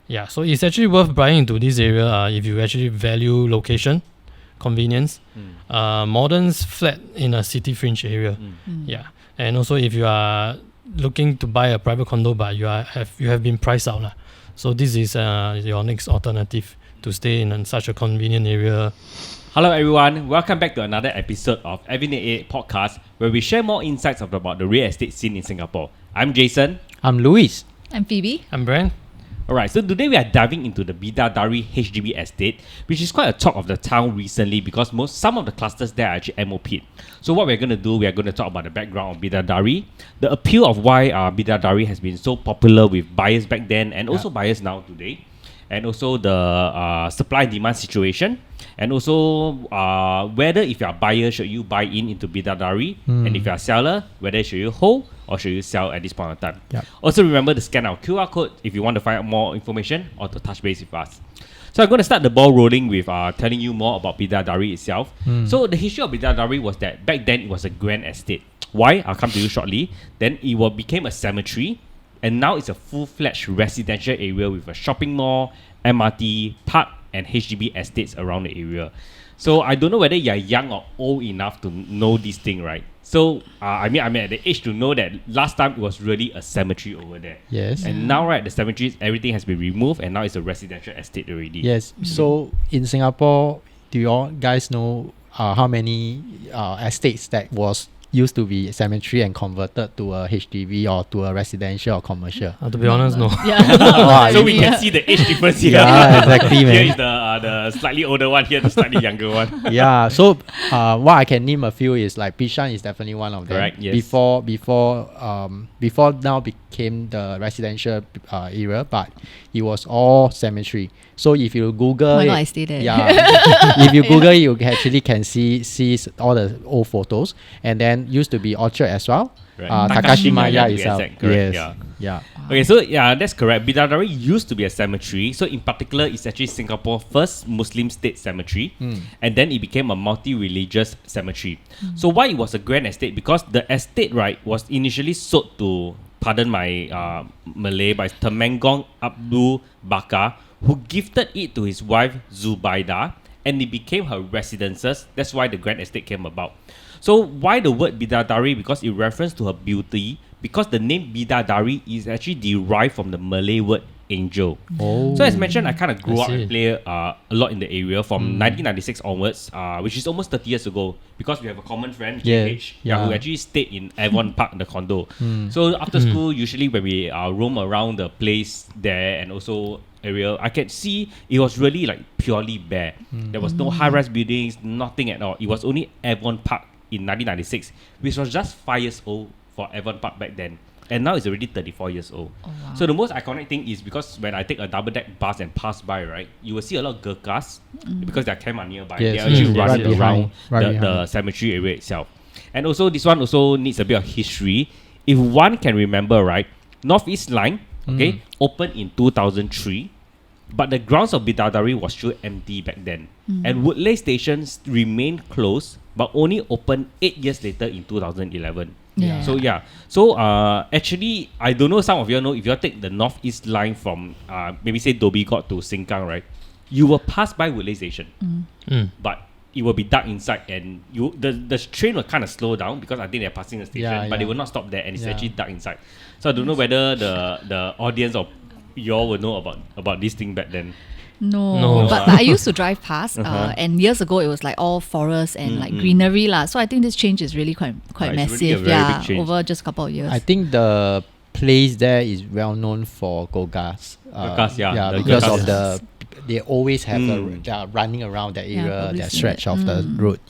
Yeah, so it's actually worth buying into this area if you actually value location, convenience, modern flat in a city fringe area. Yeah, and also if you are looking to buy a private condo but you have been priced out. So this is your next alternative to stay in such a convenient area. Hello everyone, welcome back to another episode of Avenue 8 podcast where we share more insights about the real estate scene in Singapore. I'm Jason. I'm Luis. I'm Phoebe. I'm Brent. Alright, so today we are diving into the Bidadari HDB estate, which is quite a talk of the town recently because some of the clusters there are actually MOP'd. So what we're going to do, we are going to talk about the background of Bidadari, the appeal of why Bidadari has been so popular with buyers back then and also buyers now today, and also the supply and demand situation, and also whether if you're a buyer, should you buy into Bidadari, and if you're a seller, whether should you hold or should you sell at this point of time. Also remember to scan our QR code if you want to find out more information or to touch base with us. So I'm going to start the ball rolling with telling you more about Bidadari itself. So the history of Bidadari was that back then it was a grand estate. Why? I'll come to you shortly. Then it became a cemetery, and now it's a full-fledged residential area with a shopping mall, MRT, park, and HDB estates around the area. So I don't know whether you're young or old enough to know this thing, right? So I'm at the age to know that last time it was really a cemetery over there. Yes. And now, right, the cemetery, everything has been removed, and now it's a residential estate already. Yes. So in Singapore, do you all guys know how many estates that was used to be cemetery and converted to a HDB or to a residential or commercial? To be honest, no. So we can see the age difference here. Yeah, exactly, man. Here is the slightly older one, here the slightly younger one. Yeah. So what I can name a few is like Bishan is definitely one of them. Correct, yes. Before now became the residential area, but it was all cemetery. So if you Google, Oh my God, I stay there. Yeah, if you Google, you actually can see all the old photos, and then used to be Orchard as well. Right. Takashimaya itself. Exact, correct, Yes. Yeah. Okay, so yeah, that's correct. Bidadari used to be a cemetery. So in particular, it's actually Singapore's first Muslim state cemetery. And then it became a multi-religious cemetery. So why it was a grand estate? Because the estate, right, was initially sold to, pardon my Malay, by Temenggong Abdul Bakar, who gifted it to his wife Zubaida, and it became her residences. That's why the grand estate came about. So why the word Bidadari? Because it refers to her beauty. Because the name Bidadari is actually derived from the Malay word angel. So as mentioned, I kind of grew up and play a lot in the area from 1996 onwards, which is almost 30 years ago, because we have a common friend, JH, who actually stayed in Avon Park, the condo. So after school, usually when we roam around the place there and also area, I can see it was really like purely bare. There was no high-rise buildings, nothing at all. It was only Avon Park in 1996, which was just 5 years old for Avon Park back then. And now it's already 34 years old. Oh, wow. So the most iconic thing is because when I take a double-deck bus and pass by, right, you will see a lot of Gurkhas because there are camps nearby. Yes. They are actually running Right around the cemetery area itself. And also this one also needs a bit of history. If one can remember, right, Northeast Line, opened in 2003. But the grounds of Bidadari was still empty back then. And Woodleigh Station remained closed, but only opened 8 years later in 2011. So actually, I don't know, some of you know, if you take the Northeast Line from maybe say Dhoby Ghaut to Sengkang, right, you will pass by Woodleigh Station. But it will be dark inside, and the train will kind of slow down because I think they're passing the station, but they will not stop there, and it's actually dark inside. So I don't know whether the audience or you all will know about this thing back then. No. But I used to drive past, and years ago it was like all forest and like greenery lah. So I think this change is really quite massive. Really a very big change. Over just a couple of years. I think the place there is well known for Gogas. Because of they always have they are running around that area, that stretch of the road.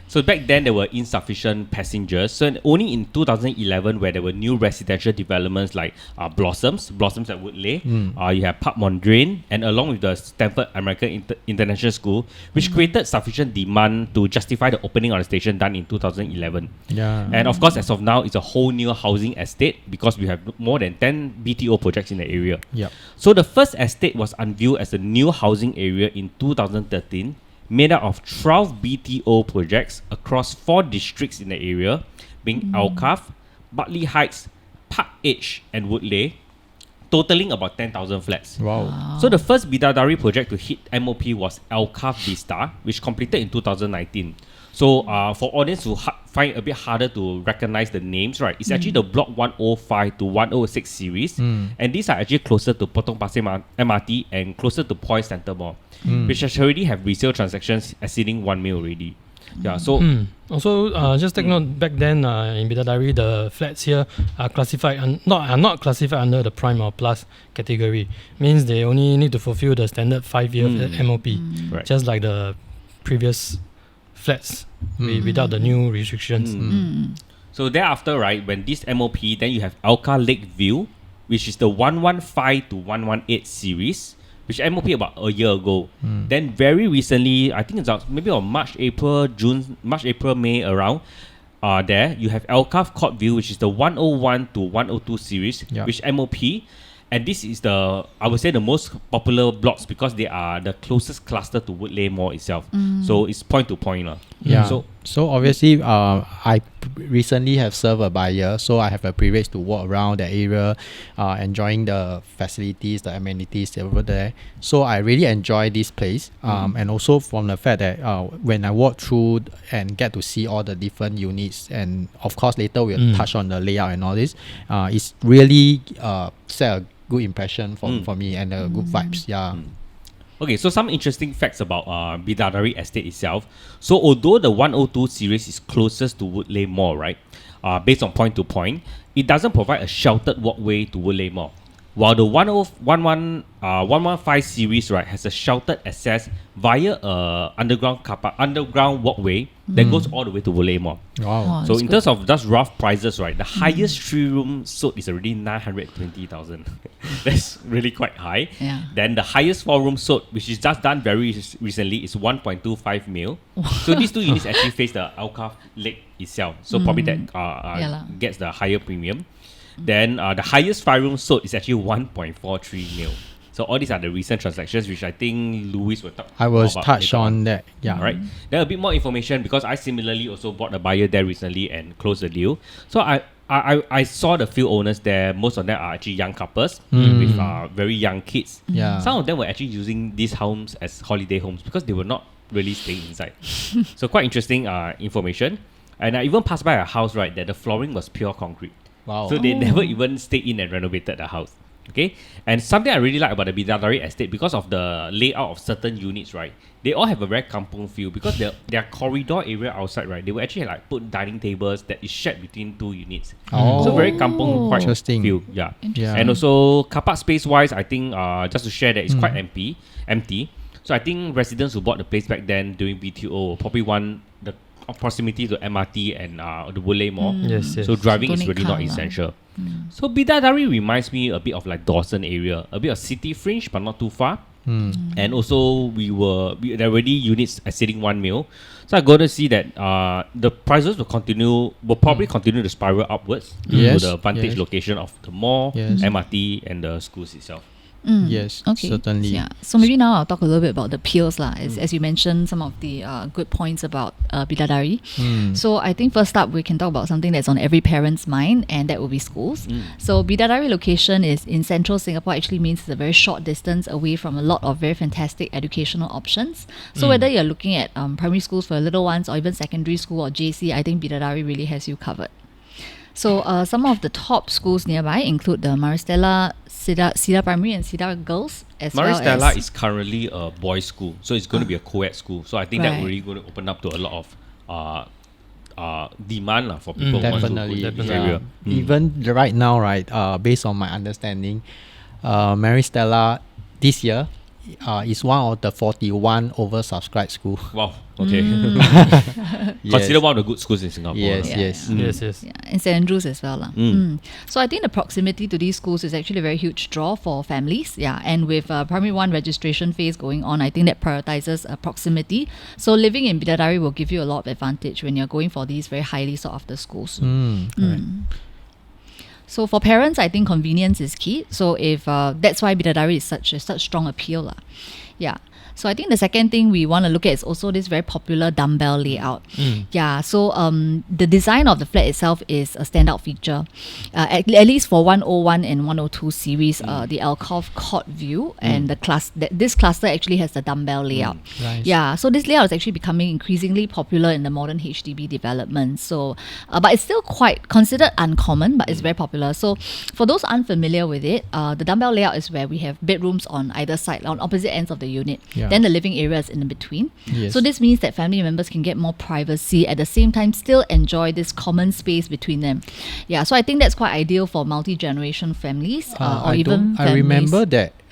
So back then there were insufficient passengers. So only in 2011 where there were new residential developments like Blossoms at Woodleigh, you have Park Mondrian, and along with the Stanford American International School, which created sufficient demand to justify the opening of the station done in 2011. And of course, as of now, it's a whole new housing estate because we have more than 10 BTO projects in the area. So the first estate was unveiled as a new housing area in 2013, made up of 12 BTO projects across 4 districts in the area, being Alcove, Bartley Heights, Park Edge and Woodleigh. totaling about 10,000 flats. Wow. So the first Bidadari project to hit MOP was Alcove Vista, which completed in 2019. So for audience who find it a bit harder to recognize the names, right, it's actually the Block 105 to 106 series. And these are actually closer to Potong Pasir MRT and closer to Point Centre Mall, which has already have resale transactions exceeding 1 mil already. Yeah, so Also, just take note, back then in Bidadari, the flats here are classified are not classified under the prime or plus category. Means they only need to fulfill the standard 5-year MOP, right. just like the previous flats without the new restrictions. So thereafter, right, when this MOP, then you have Alka Lake View, which is the 115 to 118 series, which MOP about a year ago. Then very recently, I think it's maybe on March, April, May around, there you have Alcove Court View, which is the 101 to 102 series, which MOP. And this is I would say the most popular blocks because they are the closest cluster to Woodleigh Mall itself. So it's point to point. Yeah. So obviously, I recently have served a buyer, so I have a privilege to walk around the area, enjoying the facilities, the amenities over there. So I really enjoy this place. And also from the fact that when I walk through and get to see all the different units, and of course later we'll touch on the layout and all this, it's really set a good impression for me and good vibes. Yeah. Okay, so some interesting facts about Bidadari Estate itself. So although the 102 series is closest to Woodleigh Mall, right, based on point to point, it doesn't provide a sheltered walkway to Woodleigh Mall. While the 115 series, right, has a sheltered access via a underground walkway that goes all the way to Woodleigh Mall. Wow. So in terms of just rough prices, right, the highest 3-room sold is already 920,000. That's really quite high. Yeah. Then the highest 4-room sold, which is just done very recently, is 1.25 mil. So these two units actually face the Alcove Lake itself. So probably that gets the higher premium. Then the highest 5-room sold is actually 1.43 mil. So all these are the recent transactions, which I think Louis will talk I was about touched later on that. Yeah. All right. Then a bit more information because I similarly also bought a buyer there recently and closed the deal. So I saw the few owners there. Most of them are actually young couples with very young kids. Yeah. Some of them were actually using these homes as holiday homes because they were not really staying inside. So quite interesting information. And I even passed by a house, right, that the flooring was pure concrete. Wow. So they never even stayed in and renovated the house. Okay, and something I really like about the Bidadari Estate, because of the layout of certain units, right, they all have a very kampung feel because their corridor area outside, right, they will actually like put dining tables that is shared between 2 units. So very kampung quite Interesting. feel. Yeah. Yeah. And also car park space wise, I think just to share that it's quite empty. So I think residents who bought the place back then during BTO probably want the proximity to MRT and the Woodleigh Mall. Yes. So driving is Don't really need not car lah. essential. So Bidadari reminds me a bit of like Dawson area, a bit of city fringe but not too far. And also there were already units exceeding 1 mil. So I got to see that the prices will probably continue to spiral upwards due to the advantage location of the mall, MRT and the schools itself. Yes, Okay. certainly. Yeah. So maybe now I'll talk a little bit about the appeals lah. As you mentioned, some of the good points about Bidadari. So I think first up we can talk about something that's on every parent's mind, and that will be schools. So Bidadari location is in central Singapore. Actually means it's a very short distance away from a lot of very fantastic educational options. So whether you're looking at primary schools for little ones or even secondary school or JC, I think Bidadari really has you covered. So some of the top schools nearby include the Maristella, Cedar Primary and Cedar Girls, as Maristella well as... is currently a boys' school, so it's going to be a co-ed school. So I think that really going to open up to a lot of demand for people who want to go to this area. Even right now, right, based on my understanding, Maristella this year is one of the 41 oversubscribed school. Wow. Okay. Yes. Consider one of the good schools in Singapore. Yes, right? yes. Yes. Yeah, in St. Andrews as well. So I think the proximity to these schools is actually a very huge draw for families. Yeah, and with primary 1 registration phase going on, I think that prioritizes proximity. So living in Bidadari will give you a lot of advantage when you're going for these very highly sought after schools. So for parents, I think convenience is key. So if that's why Bidadari is such strong appeal lah. Yeah. So I think the second thing we want to look at is also this very popular dumbbell layout. Yeah. So the design of the flat itself is a standout feature. At least for 101 and 102 series, the alcove court view and this cluster actually has the dumbbell layout. Nice. Yeah. So this layout is actually becoming increasingly popular in the modern HDB development. So, but it's still quite considered uncommon, but it's very popular. So for those unfamiliar with it, the dumbbell layout is where we have bedrooms on either side, on opposite ends of the unit. Yeah. Then the living area is in between. Yes. So this means that family members can get more privacy, at the same time still enjoy this common space between them. Yeah, so I think that's quite ideal for multi-generation families or even families.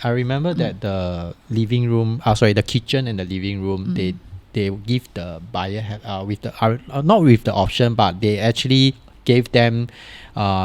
I remember that the living room, the kitchen and the living room, they give the buyer with the not with the option, but they actually gave them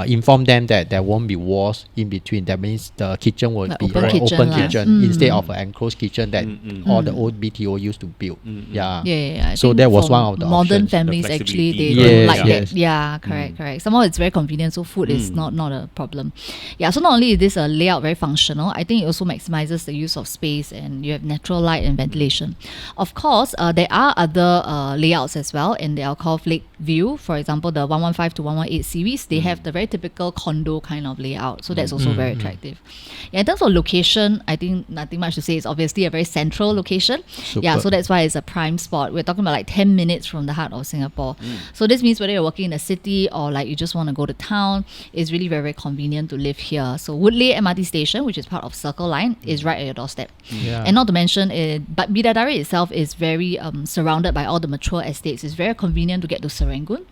inform them that there won't be walls in between. That means the kitchen will be open an kitchen open lah. kitchen instead of an enclosed kitchen that all the old BTO used to build. Yeah. I So think that was for one of the modern options. families The actually they flexibility. don't like Yes. that. Yeah, correct. Somehow it's very convenient, so food is not a problem. Yeah, so not only is this a layout very functional, I think it also maximizes the use of space and you have natural light and ventilation. Of course, there are other layouts as well in the alcove lake view. For example, the 115 to 118 series, they have the very typical condo kind of layout. So that's also very attractive. Yeah, in terms of location, I think nothing much to say. It's obviously a very central location. Yeah, so that's why it's a prime spot. We're talking about like 10 minutes from the heart of Singapore. So this means whether you're working in the city or like you just want to go to town, it's really very, very convenient to live here. So Woodleigh MRT station, which is part of Circle Line, is right at your doorstep. Yeah. And not to mention, but Bidadari itself is very surrounded by all the mature estates. It's very convenient to get to Serangoon,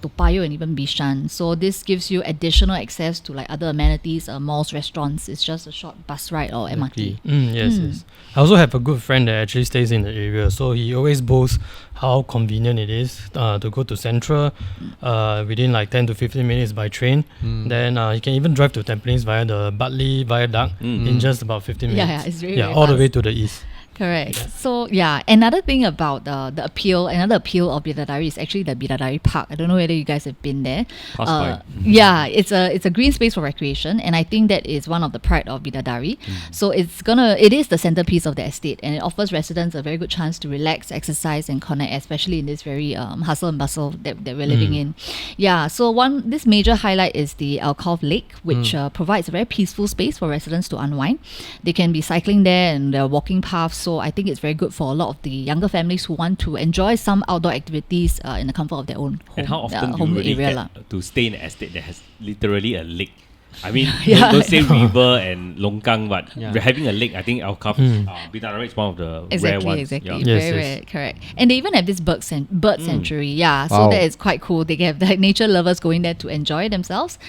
Toa Payoh, and even Bishan. So this gives you additional access to like other amenities, malls, restaurants. It's just a short bus ride or MRT. Yes. I also have a good friend that actually stays in the area, so he always boasts how convenient it is to go to Central within like 10 to 15 minutes by train. Then he can even drive to Tampines via the Bartley Viaduct in just about 15 minutes. Yeah, it's really very all the fast. way to the east. Correct. So another thing about another appeal of Bidadari is actually the Bidadari Park. I don't know whether you guys have been there. Yeah, it's a green space for recreation, and I think that is one of the pride of Bidadari. So it is the centerpiece of the estate, and it offers residents a very good chance to relax, exercise, and connect, especially in this very hustle and bustle that we're living in. Yeah. So this major highlight is the Alcove Lake, which provides a very peaceful space for residents to unwind. They can be cycling there, and there are walking paths. So I think it's very good for a lot of the younger families who want to enjoy some outdoor activities in the comfort of their own home. And how often do home you really area get to stay in an estate that has literally a lake? I mean, don't say river and longkang, but having a lake, I think Alcove, Bidadari is one of the rare ones. Exactly. Yeah. Yes, Very rare, correct. And they even have this bird sanctuary. Yeah, so Wow. that is quite cool. They have like nature lovers going there to enjoy themselves,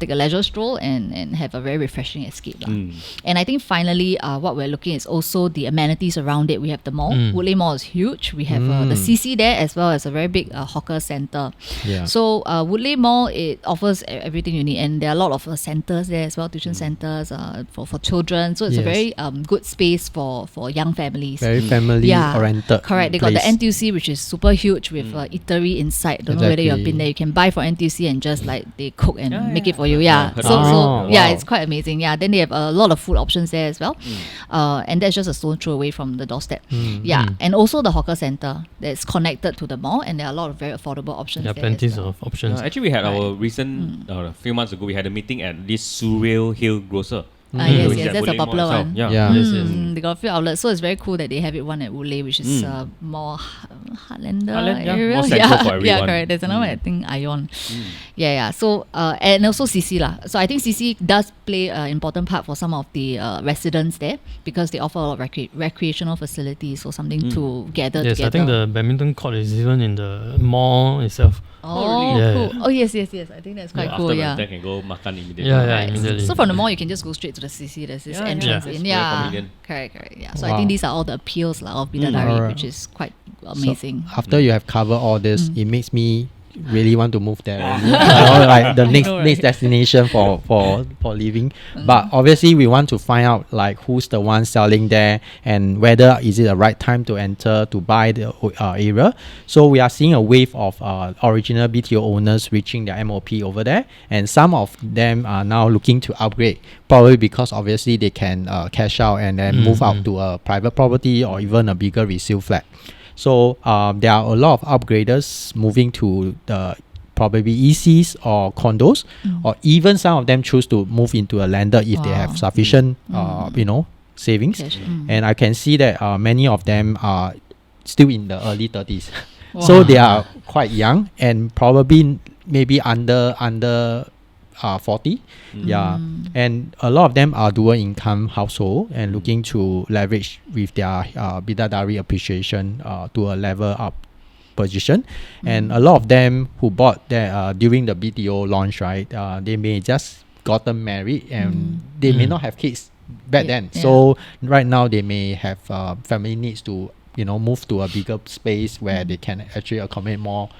take a leisure stroll, and have a very refreshing escape. And I think finally, what we're looking at is also the amenities around it. We have the mall. Woodleigh Mall is huge. We have the CC there as well as a very big hawker center. Yeah. So Woodleigh Mall, it offers everything you need, and there are a lot of centers there as well, tuition centers for children. So it's a very good space for young families. Very family oriented. Correct. They got the NTUC, which is super huge with eatery inside. Don't know whether you've been there. You can buy for NTUC and just like they cook and make it for you. Yeah. Yeah. So Wow. it's quite amazing. Yeah. Then they have a lot of food options there as well. And that's just a stone throw away from the doorstep. Yeah. And also the hawker center that's connected to the mall, and there are a lot of very affordable options. Yeah, there plenty as well. of options. Actually, we had our recent, a few months ago, we had a meeting at this Surreal Hill Grocer. Yes, Which is yes, at that's a Woodleigh Mall popular itself. one. Yeah. Yeah. Yes, yes. They got a few outlets, so it's very cool that they have it one at Woodleigh, which is more Heartlander Heartland, yeah, area. more central for Yeah, everyone. correct. There's another one, I think Ion. Yeah. So and also CC lah. So I think CC does play an important part for some of the residents there because they offer a lot of recreational facilities or something to gather Yes, together. I think the badminton court is even in the mall itself. Oh, really? cool. Yeah. Oh, yes. I think that's quite cool. After Yeah. that, can go makan immediately. Yeah, Right. immediately. So from the mall, you can just go straight to the CC. There's this entrance it's in. very Yeah, convenient. correct. Yeah. So I Wow. think these are all the appeals of Bidadari, Alright. which is quite amazing. After you have covered all this, it makes me really want to move there. Like the next know, right? next destination for living. But obviously, we want to find out like who's the one selling there and whether is it the right time to enter to buy the area. So we are seeing a wave of original BTO owners reaching their MOP over there, and some of them are now looking to upgrade. Probably because obviously they can cash out and then move out to a private property or even a bigger resale flat. So there are a lot of upgraders moving to the probably ECs or condos, or even some of them choose to move into a lender if they have sufficient, savings. Cash. And I can see that many of them are still in the early 30s. So they are quite young and probably maybe under 40. Yeah, and a lot of them are dual income household and looking to leverage with their Bidadari appreciation to a level up position. And a lot of them who bought that during the BTO launch, right, they may just gotten married and they may not have kids back then. So right now they may have family needs to move to a bigger space where they can actually accommodate more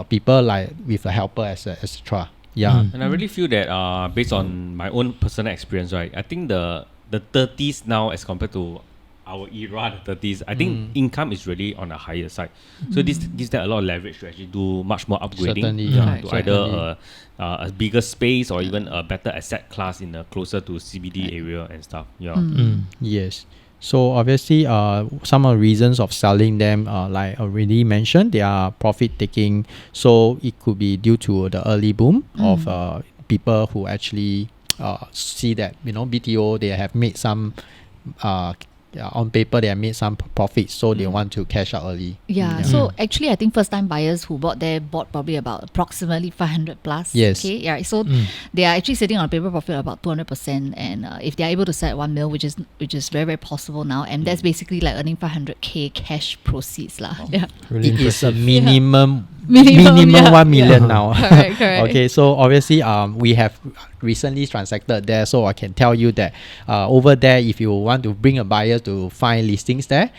people, like with a helper, etc. Yeah. And I really feel that based on my own personal experience, right, I think the 30s now as compared to our era, the 30s, I think income is really on the higher side. So this gives them a lot of leverage to actually do much more upgrading. Certainly, To either a bigger space or even a better asset class in a closer to CBD area and stuff. Yeah. Yes. So obviously, some of the reasons of selling them, like already mentioned, they are profit taking. So it could be due to the early boom of people who actually see that BTO, they have made some on paper they have made some profits, so they want to cash out early. So actually I think first time buyers who bought probably about approximately 500 plus. Yes. Okay. Yeah. So they are actually sitting on a paper profit of about 200%, and if they are able to sell at 1 mil, which is very, very possible now, and that's basically like earning 500k cash proceeds lah. Yeah. Really It is a impressive. minimum Minimum, 1 million now. Correct. Okay, so obviously we have recently transacted there, so I can tell you that over there, if you want to bring a buyer to find listings there,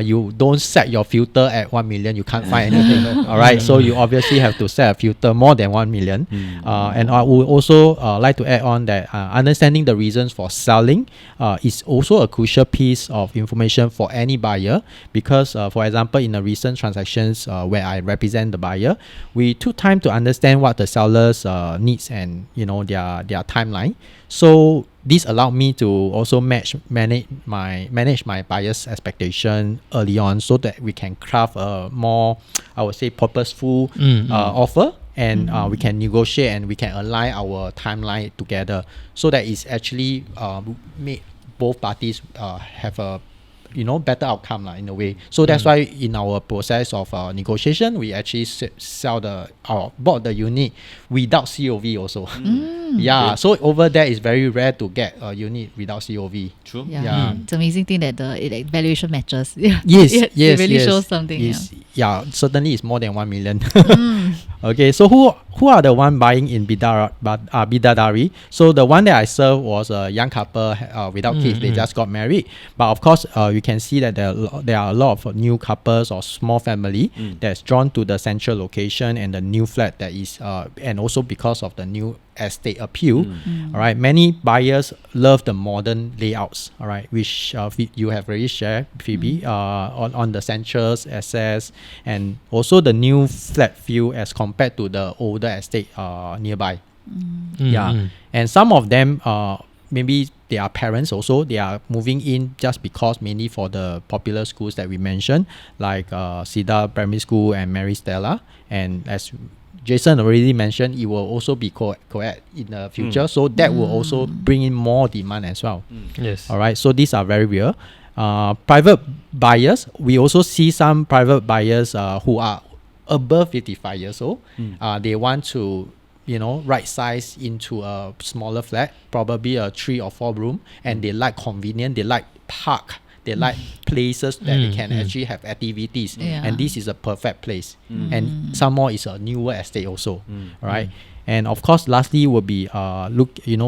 you don't set your filter at 1 million, you can't find anything. All right, so you obviously have to set a filter more than 1 million. And I would also like to add on that understanding the reasons for selling is also a crucial piece of information for any buyer, because for example, in the recent transactions where I represent the buyer, we took time to understand what the seller's needs and their timeline. So this allowed me to also manage my buyer's expectation early on, so that we can craft a more, I would say, purposeful offer, and we can negotiate and we can align our timeline together, so that it's actually made both parties have a better outcome in a way. So that's why in our process of negotiation, we actually bought the unit without COV also. Yeah, so over there it's very rare to get a unit without COV. True. Yeah. It's an amazing thing that the valuation matches. Yeah. Yes, it really yes. shows something. Certainly it's more than 1 million. Okay, so who are the one buying in Bidadari? So the one that I served was a young couple without kids. They just got married. But of course, you can see that there are a lot of new couples or small family that's drawn to the central location and the new flat that is, and also because of the new estate appeal. All right, many buyers love the modern layouts. All right, which you have already shared, Phoebe, on the centrals access, and also the new flat feel as compared to the older estate nearby. And some of them maybe they are parents also, they are moving in just because mainly for the popular schools that we mentioned, like Cedar Primary School and Mary Stella. And as Jason already mentioned, it will also be co-ed in the future, so that will also bring in more demand as well. Yes. All right, so these are very real. Private buyers, we also see some private buyers who are above 55 years old. They want to right size into a smaller flat, probably a 3 or 4 room, and they like convenient, they like park, they like places that they can actually have activities, and this is a perfect place. And some more is a newer estate also. Right. And of course, lastly will be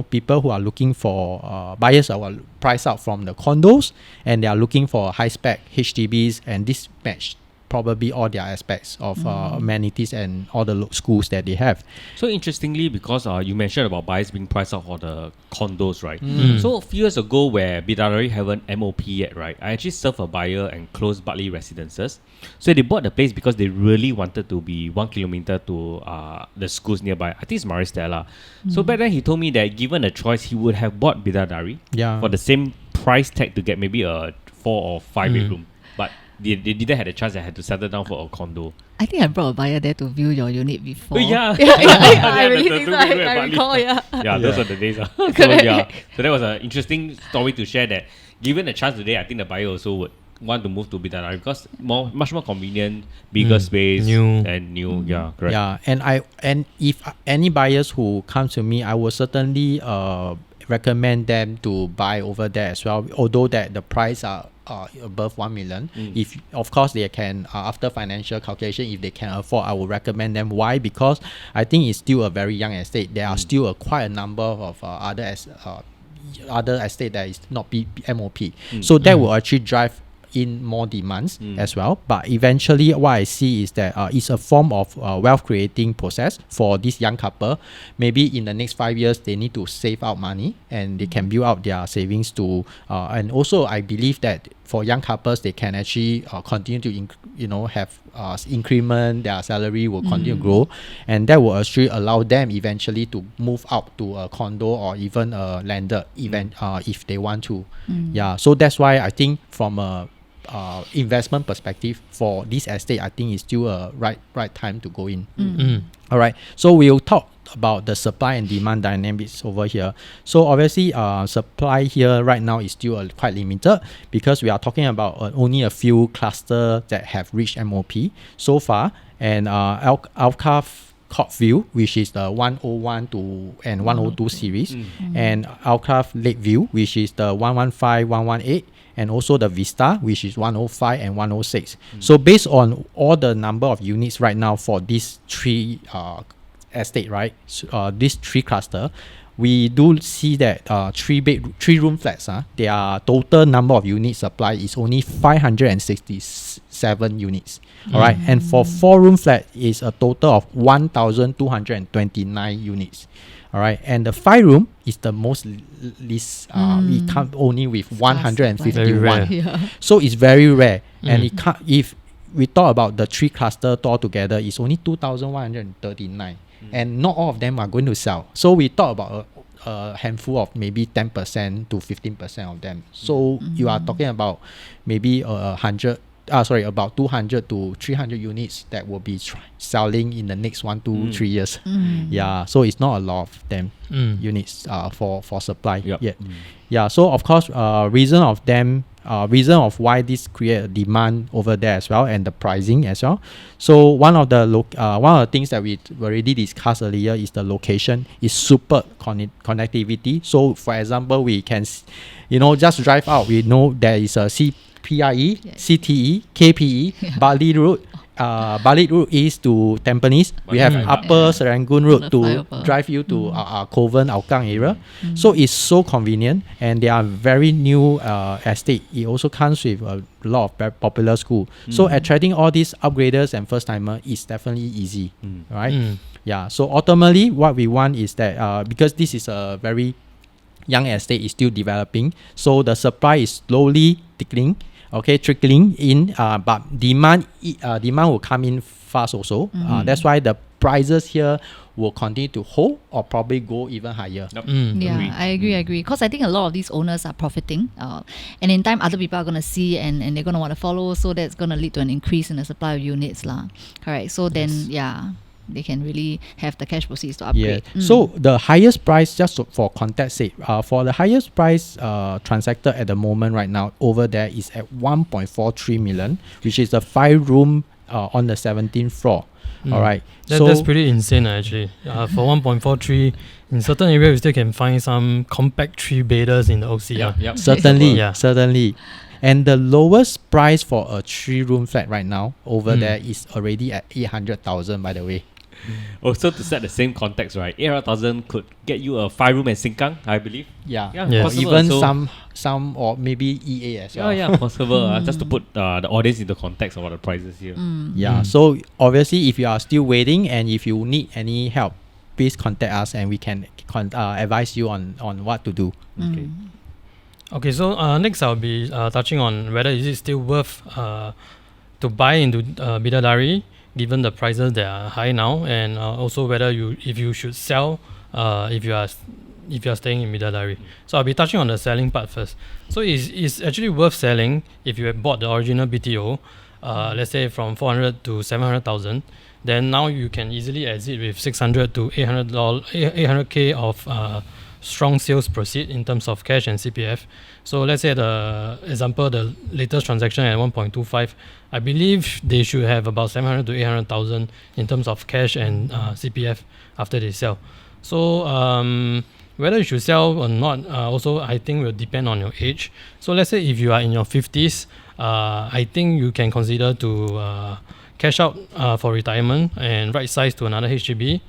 people who are looking for buyers who are priced out from the condos, and they are looking for high spec HDBs, and this match probably all their aspects of amenities and all the schools that they have. So interestingly, because you mentioned about buyers being priced out for the condos, right? So a few years ago, where Bidadari haven't MOP yet, right? I actually served a buyer and closed Bartley Residences. So they bought the place because they really wanted to be 1 kilometer to the schools nearby. I think it's Maristella. So back then he told me that given a choice, he would have bought Bidadari for the same price tag to get maybe a 4 or 5 bedroom. But they didn't have a chance. They had to settle down for a condo. I think I brought a buyer there to view your unit before. Yeah. I really think so. I recall, Yeah, those are the days. So that was an interesting story to share, that given a chance today, I think the buyer also would want to move to Bidadari because much more convenient, bigger space, new. Yeah, correct. Yeah, and if any buyers who come to me, I will certainly recommend them to buy over there as well, although that the price are above 1 million. If of course they can, after financial calculation, if they can afford, I will recommend them. Why? Because I think it's still a very young estate. There are still quite a number of other estate that is not MOP. So that will actually drive in more demands as well. But eventually what I see is that it's a form of wealth creating process for this young couple. Maybe in the next 5 years they need to save out money and they can build up their savings to and also I believe that for young couples they can actually continue to have increment, their salary will continue to grow, and that will actually allow them eventually to move up to a condo or even a landed if they want to. So that's why I think from a investment perspective for this estate, I think it's still a right time to go in. All right, so we'll talk about the supply and demand dynamics over here. So obviously supply here right now is still quite limited because we are talking about only a few clusters that have reached MOP so far, and Alcove Courtview, which is the 101 and 102 series, and Alcove Lakeview, which is the 115, 118, and also the Vista, which is 105 and 106. So based on all the number of units right now for these three estate, right? These three cluster, we do see that 3-room flats, their total number of units supply is only 567 units. All right, and for 4-room flat is a total of 1,229 units. All right, and the 5-room is the most least. It comes only with 151. So it's very rare, and it can't. If we talk about the 3 cluster altogether, it's only 2,139, and not all of them are going to sell. So we talk about a handful of maybe 10% to 15% of them. So you are talking about maybe about 200 to 300 units that will be selling in the next 1 to 3 years. Yeah, so it's not a lot of them units for supply yet. Yeah, so of course reason of why this create a demand over there as well, and the pricing as well. So one of the things that we already discussed earlier is the location is super connectivity. So for example, we can just drive out, we know there is a PRE, CTE, KPE, Bartley Road. Bartley Road East to Tampines. We have Upper Serangoon Road to drive you to Kovan, Hougang area. So it's so convenient, and they are very new estate. It also comes with a lot of very popular school. So attracting all these upgraders and first timer is definitely easy, right? Yeah. So ultimately, what we want is that because this is a very young estate, is still developing, so the supply is slowly trickling in, but demand will come in fast also. That's why the prices here will continue to hold or probably go even higher. I agree. Because I think a lot of these owners are profiting, and in time other people are going to see and they're going to want to follow, so that's going to lead to an increase in the supply of units. Correct. So then, they can really have the cash proceeds to upgrade. So the highest price, just for context sake, for the highest price transacted at the moment right now over there is at 1.43 million, which is a 5-room on the 17th floor. All right. That's pretty insane actually. For 1.43, in certain areas we still can find some compact 3-bedders in the OCR. Certainly. And the lowest price for a 3-room flat right now over there is already at 800,000, by the way. Also, to set the same context, right? 800,000 could get you a 5-room in Sengkang, I believe. Yeah. Yeah. Or possible. even So- some or maybe EA as well. Yeah, possible. Just to put the audience into context of what the prices here. Yeah. So obviously, if you are still waiting and if you need any help, please contact us and we can advise you on what to do. Okay. Okay, so next I'll be touching on whether is it still worth to buy into Bidadari given the prices that are high now, and also whether if you should sell if you are staying in Bidadari. So I'll be touching on the selling part first. So it's actually worth selling if you have bought the original BTO, let's say from 400 to 700,000. Then now you can easily exit with 600 to 800k of strong sales proceed in terms of cash and CPF. So let's say the latest transaction at 1.25, I believe they should have about 700 to 800,000 in terms of cash and CPF after they sell. So whether you should sell or not also I think will depend on your age. So let's say if you are in your 50s, I think you can consider to cash out for retirement and right size to another HDB.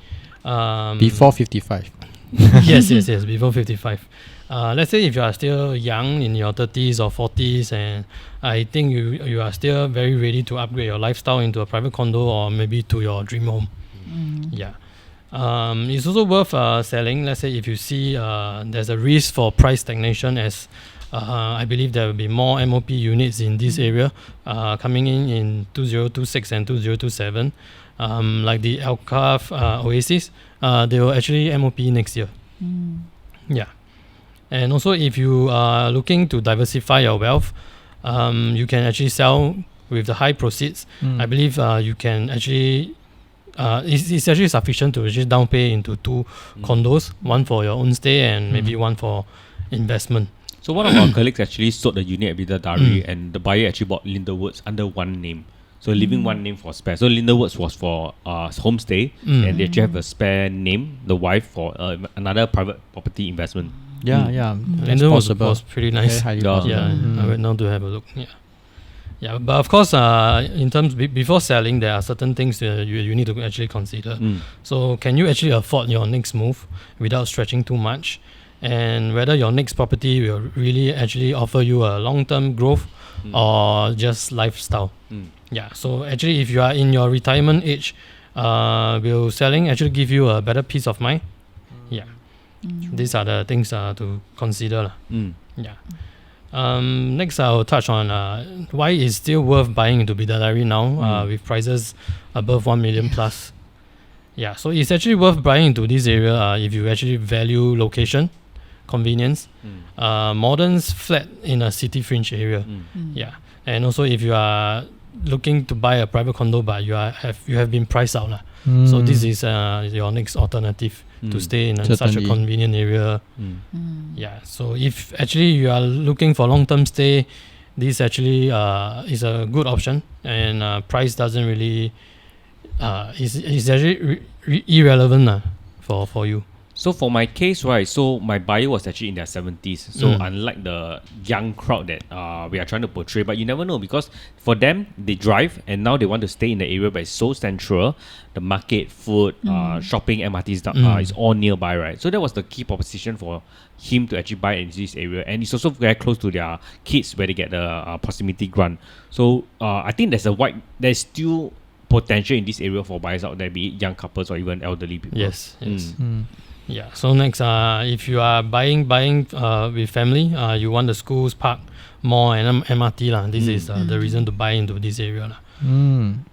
Before 55. yes, before 55. Let's say if you are still young in your 30s or 40s, and I think you are still very ready to upgrade your lifestyle into a private condo or maybe to your dream home. Yeah. It's also worth selling. Let's say if you see there's a risk for price stagnation, as I believe there will be more MOP units in this area coming in 2026 and 2027. Like the Alcaf Oasis, they will actually MOP next year. Yeah. And also if you are looking to diversify your wealth, you can actually sell with the high proceeds. I believe you can actually it's actually sufficient to just down pay into 2 condos, one for your own stay and maybe one for investment. So one of our colleagues actually sold a unit at Bidadari and the buyer actually bought Linderwoods under one name. So leaving one name for spare. So Linderwoods was for homestay and they actually have a spare name, the wife, for another private property investment. Yeah, that's Linderwood possible. was pretty nice. Very highly Yeah. possible. I went down to have a look. Yeah, but of course, in terms before selling, there are certain things you need to actually consider. So, can you actually afford your next move without stretching too much, and whether your next property will really actually offer you a long-term growth or just lifestyle? Yeah. So actually, if you are in your retirement age, will selling actually give you a better peace of mind? Yeah. These are the things to consider. Yeah. Next, I'll touch on why it's still worth buying into Bidadari now with prices above 1 million plus. Yeah, so it's actually worth buying into this area if you actually value location, convenience, modern flat in a city fringe area. Yeah, and also if you are looking to buy a private condo but you have been priced out. So this is your next alternative to stay in such a Certainly. convenient area. Yeah, so if actually you are looking for long-term stay, this actually is a good option, and price doesn't really is actually irrelevant for you. So for my case, right, so my buyer was actually in their 70s. So unlike the young crowd that we are trying to portray, but you never know, because for them, they drive and now they want to stay in the area, but it's so central. The market, food, shopping, MRTs is all nearby, right? So that was the key proposition for him to actually buy in this area. And it's also very close to their kids where they get the proximity grant. So I think there's still potential in this area for buyers out there, be it young couples or even elderly people. Yes. Yeah. So next, if you are buying with family, you want the schools, park, mall, and MRT This is the reason to buy into this area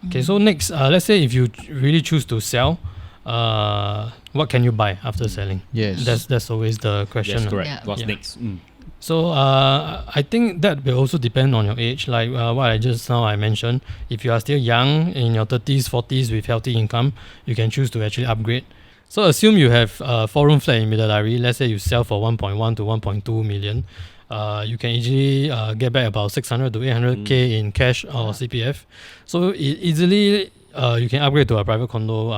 Okay. So next, let's say if you really choose to sell, what can you buy after selling? Yes. That's always the question. Yes, correct. Yeah. What's Yeah. next? So I think that will also depend on your age. Like what I mentioned, if you are still young in your 30s, 40s with healthy income, you can choose to actually upgrade. So assume you have a 4-room flat in Bidadari. Let's say you sell for 1.1 to 1.2 million. You can easily get back about 600 to 800k in cash or CPF. So easily you can upgrade to a private condo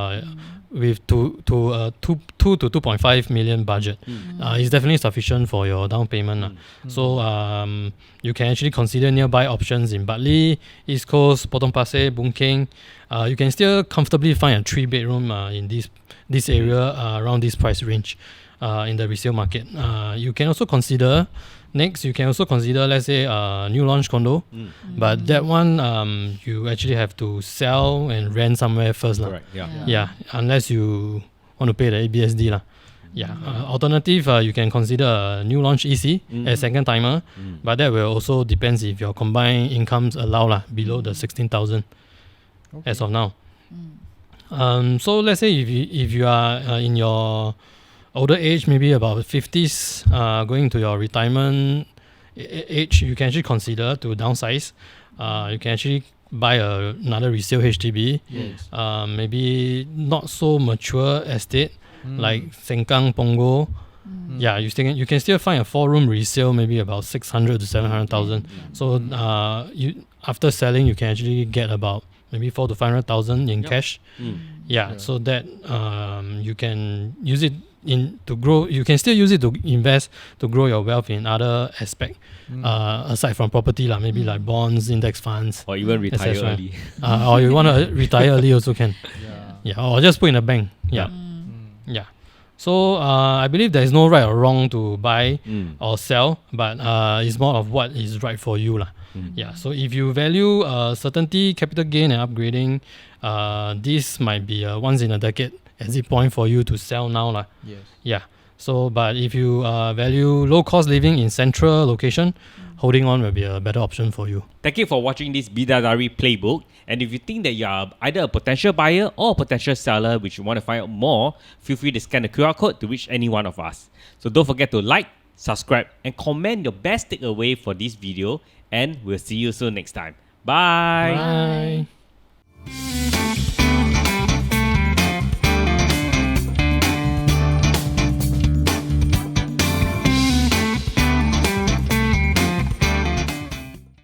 with two to 2.5 million budget, is definitely sufficient for your down payment. So you can actually consider nearby options in Bartley, East Coast, Potong Pasir, Boon Keng. You can still comfortably find a 3-bedroom in this area around this price range in the resale market. You can also consider let's say a new launch condo, but that one you actually have to sell and rent somewhere first. Correct. Yeah, unless you want to pay the ABSD. Alternative, you can consider a new launch EC as second timer, but that will also depends if your combined incomes allow below the 16,000 as of now. So let's say if you are in your older age, maybe about 50s, going to your retirement age, you can actually consider to downsize. You can actually buy another resale HDB, maybe not so mature estate like Sengkang, Punggol. Yeah, you can still find a 4-room resale, maybe about 600 to 700,000. So after selling, you can actually get about maybe 400 to 500,000 in cash. So that you can use it to grow. You can still use it to invest to grow your wealth in other aspect aside from property, maybe like bonds, index funds, or even retire early. Or you want to retire early also can. Or just put in a bank. So I believe there is no right or wrong to buy or sell, but it's more of what is right for you. So if you value certainty, capital gain and upgrading, this might be a once in a decade exit point for you to sell now. So but if you value low cost living in central location, holding on will be a better option for you. Thank you for watching this Bidadari playbook. And if you think that you are either a potential buyer or a potential seller which you want to find out more, feel free to scan the QR code to reach any one of us. So don't forget to like, subscribe and comment your best takeaway for this video, and we'll see you soon next time. Bye. Bye.